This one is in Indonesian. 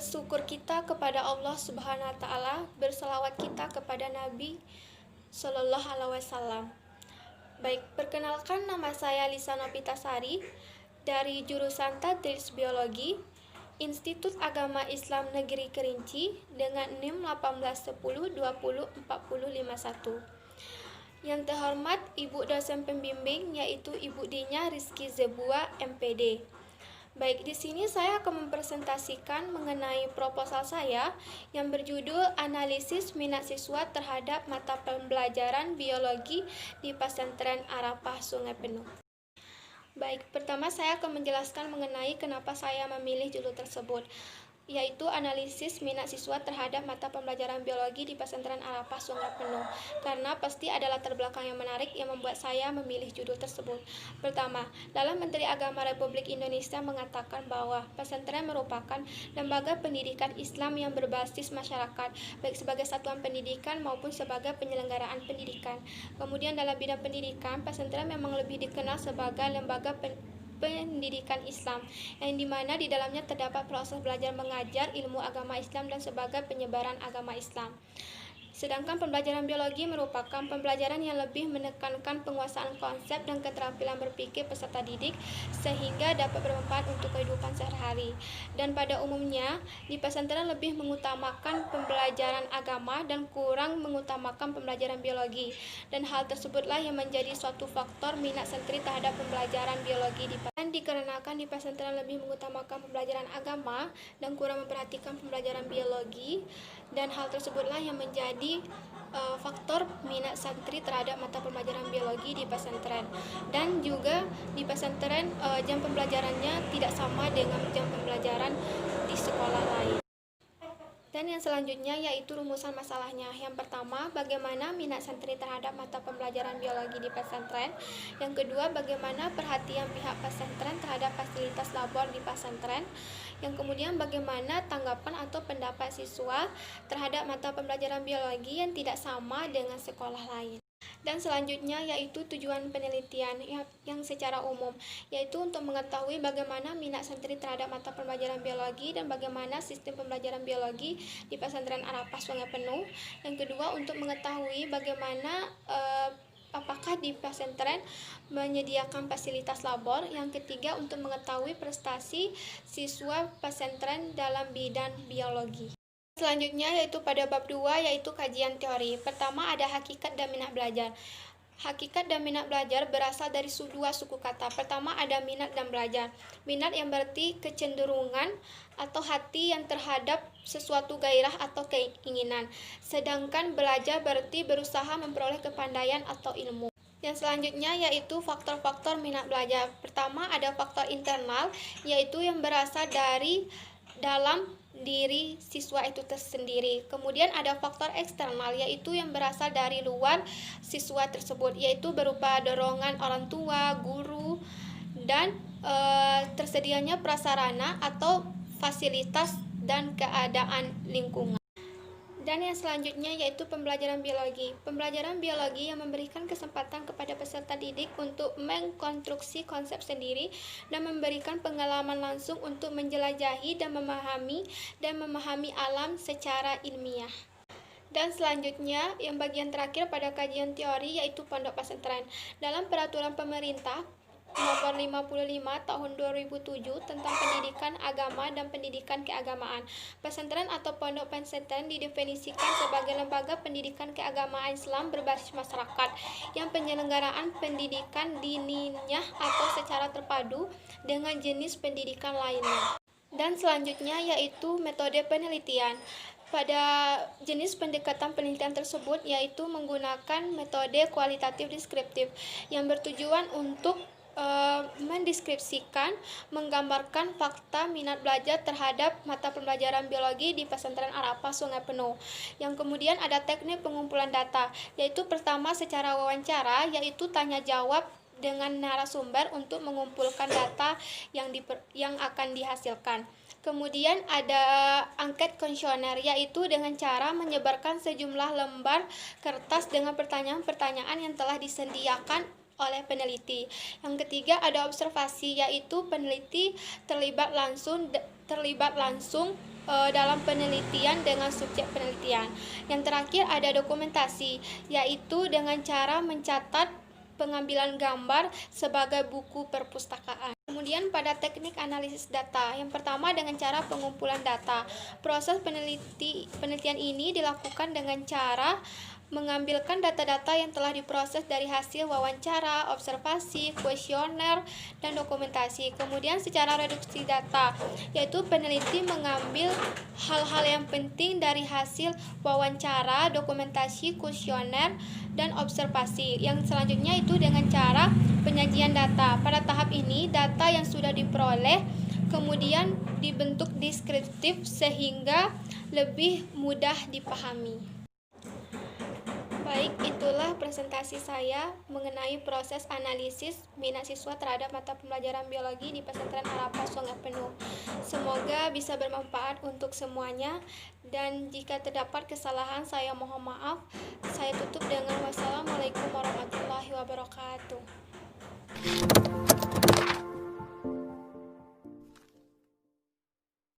bersyukur kita kepada Allah Subhanahu wa taala, berselawat kita kepada Nabi Shallallahu alaihi wasallam. Baik, perkenalkan, nama saya Lisa Novitasari dari jurusan Tadris Biologi, Institut Agama Islam Negeri Kerinci dengan NIM 1810204051. Yang terhormat Ibu dosen pembimbing yaitu Ibu Dinya Rizky Zebua MPD. Baik, di sini saya akan mempresentasikan mengenai proposal saya yang berjudul Analisis Minat Siswa Terhadap Mata Pembelajaran Biologi di Pesantren Arafah Sungai Penuh. Baik, pertama saya akan menjelaskan mengenai kenapa saya memilih judul tersebut, yaitu analisis minat siswa terhadap mata pembelajaran biologi di Pesantren Arafah Sungai Penuh, karena pasti ada latar belakang yang menarik yang membuat saya memilih judul tersebut. Pertama, dalam Menteri Agama Republik Indonesia mengatakan bahwa pesantren merupakan lembaga pendidikan Islam yang berbasis masyarakat, baik sebagai satuan pendidikan maupun sebagai penyelenggaraan pendidikan. Kemudian dalam bidang pendidikan, pesantren memang lebih dikenal sebagai lembaga pendidikan Islam, yang dimana di dalamnya terdapat proses belajar mengajar ilmu agama Islam dan sebagai penyebaran agama Islam. Sedangkan pembelajaran biologi merupakan pembelajaran yang lebih menekankan penguasaan konsep dan keterampilan berpikir peserta didik sehingga dapat bermanfaat untuk kehidupan sehari-hari. Dan pada umumnya, di pesantren lebih mengutamakan pembelajaran agama dan kurang mengutamakan pembelajaran biologi. Dan hal tersebutlah yang menjadi suatu faktor minat santri terhadap pembelajaran biologi di pesantren. Dikarenakan di pesantren lebih mengutamakan pembelajaran agama dan kurang memperhatikan pembelajaran biologi, dan hal tersebutlah yang menjadi faktor minat santri terhadap mata pembelajaran biologi di pesantren. Dan juga di pesantren jam pembelajarannya tidak sama dengan jam pembelajaran di sekolah lain. Dan yang selanjutnya yaitu rumusan masalahnya. Yang pertama, bagaimana minat santri terhadap mata pembelajaran biologi di pesantren. Yang kedua, bagaimana perhatian pihak pesantren terhadap fasilitas labor di pesantren. Yang kemudian, bagaimana tanggapan atau pendapat siswa terhadap mata pembelajaran biologi yang tidak sama dengan sekolah lain. Dan selanjutnya yaitu tujuan penelitian yang secara umum, yaitu untuk mengetahui bagaimana minat santri terhadap mata pembelajaran biologi dan bagaimana sistem pembelajaran biologi di Pesantren Arafah Sungai Penuh. Yang kedua, untuk mengetahui bagaimana apakah di pesantren menyediakan fasilitas labor. Yang ketiga, untuk mengetahui prestasi siswa pesantren dalam bidang biologi. Selanjutnya yaitu pada bab 2 yaitu kajian teori. Pertama, ada hakikat dan minat belajar. Hakikat dan minat belajar berasal dari dua suku kata. Pertama, ada minat dan belajar. Minat yang berarti kecenderungan atau hati yang terhadap sesuatu gairah atau keinginan. Sedangkan belajar berarti berusaha memperoleh kepandaian atau ilmu. Yang selanjutnya yaitu faktor-faktor minat belajar. Pertama, ada faktor internal, yaitu yang berasal dari dalam diri siswa itu tersendiri. Kemudian ada faktor eksternal, yaitu yang berasal dari luar siswa tersebut, yaitu berupa dorongan orang tua, guru, dan tersedianya prasarana atau fasilitas dan keadaan lingkungan. Dan yang selanjutnya yaitu pembelajaran biologi. Pembelajaran biologi yang memberikan kesempatan kepada peserta didik untuk mengkonstruksi konsep sendiri dan memberikan pengalaman langsung untuk menjelajahi dan memahami alam secara ilmiah. Dan selanjutnya yang bagian terakhir pada kajian teori yaitu pondok pesantren. Dalam peraturan pemerintah Nomor 55 Tahun 2007 tentang Pendidikan Agama dan Pendidikan Keagamaan, pesantren atau pondok pesantren didefinisikan sebagai lembaga pendidikan keagamaan Islam berbasis masyarakat yang penyelenggaraan pendidikan diniyah atau secara terpadu dengan jenis pendidikan lainnya. Dan selanjutnya yaitu metode penelitian. Pada jenis pendekatan penelitian tersebut yaitu menggunakan metode kualitatif deskriptif yang bertujuan untuk mendeskripsikan, menggambarkan fakta minat belajar terhadap mata pembelajaran biologi di Pesantren Arafah Sungai Penuh. Yang kemudian ada teknik pengumpulan data, yaitu pertama secara wawancara, yaitu tanya jawab dengan narasumber untuk mengumpulkan data yang akan dihasilkan. Kemudian ada angket kuesioner, yaitu dengan cara menyebarkan sejumlah lembar kertas dengan pertanyaan-pertanyaan yang telah disediakan oleh peneliti. Yang ketiga ada observasi, yaitu peneliti terlibat langsung dalam penelitian dengan subjek penelitian. Yang terakhir ada dokumentasi, yaitu dengan cara mencatat pengambilan gambar sebagai buku perpustakaan. Kemudian pada teknik analisis data, yang pertama dengan cara pengumpulan data. Proses penelitian ini dilakukan dengan cara mengambilkan data-data yang telah diproses dari hasil wawancara, observasi, kuesioner, dan dokumentasi. Kemudian secara reduksi data, yaitu peneliti mengambil hal-hal yang penting dari hasil wawancara, dokumentasi, kuesioner, dan observasi. Yang selanjutnya itu dengan cara penyajian data. Pada tahap ini, data yang sudah diperoleh kemudian dibentuk deskriptif sehingga lebih mudah dipahami. Baik, itulah presentasi saya mengenai proses analisis minat siswa terhadap mata pembelajaran biologi di pesantren Al-Afa Sungai Penuh. Semoga bisa bermanfaat untuk semuanya, dan jika terdapat kesalahan saya mohon maaf. Saya tutup dengan wassalamualaikum warahmatullahi wabarakatuh.